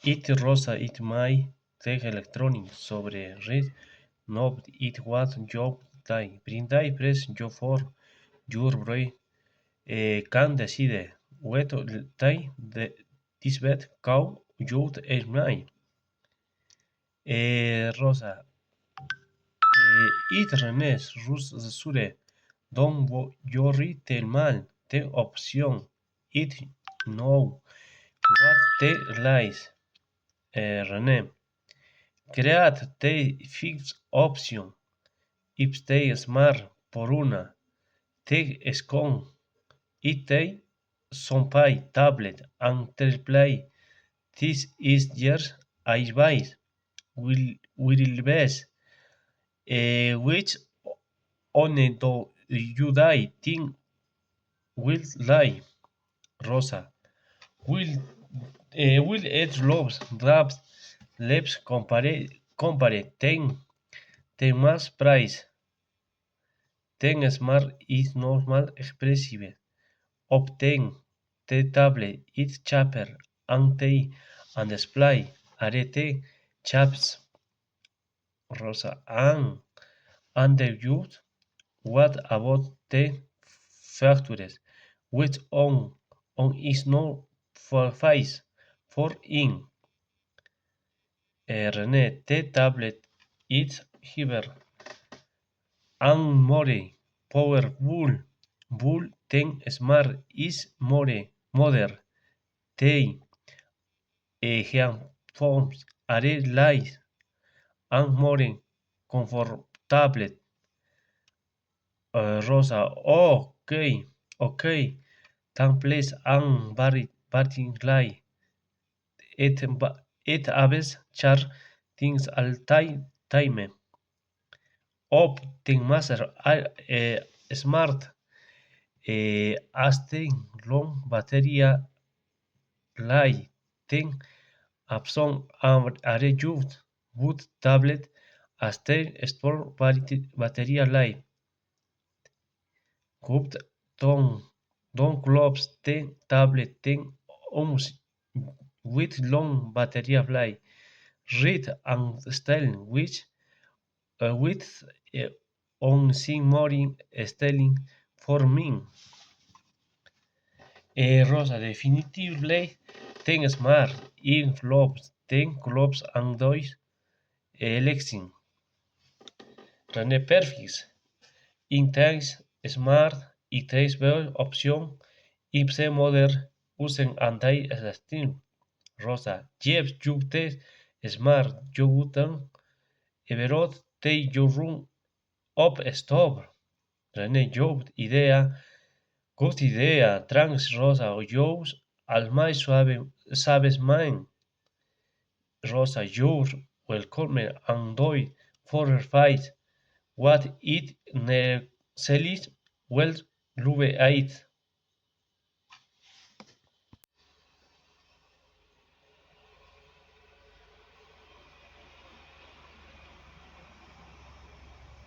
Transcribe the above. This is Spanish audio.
It Rosa it my tech electronic sobre red no it what job day. Brindai press yo for your brain can decide what day the this bed cow youth is my. Rosa it renes rus sure don yori tel mal te opción it know what te lies. René create te fix option if te smart por una te escon it te sonpai tablet and play this is years advice will best which one do you die think will lie. Rosa will it loves raps let's compare ten más price ten smart is normal expressive obtain the tablet it chapter and display arete chaps. Rosa and the youth what about the factors which on is no for face for in. René the tablet it hiver and more powerful bull ten smart is more modern they headphones are light and more comfortable. Rosa okay tan place and batting light it it aves char things all time up ten master smart asting long batería light ten Abson are used wood tablet as ten store batería light cupped don clubs ten tablet ten ohms with long batería fly read and style which with on sin morning stelling for me. Rosa definitively ten smart in flops ten clubs and dois Lexing. René perfect in tags smart y tres opción ipse modern usen anti steam. Rosa Jeff jukte smart jogutan everot te your room up stop. René job idea good idea trans rosa o joes al más suave sabes mine. Rosa your welcome and doi for fight what it ne celis well lube ait.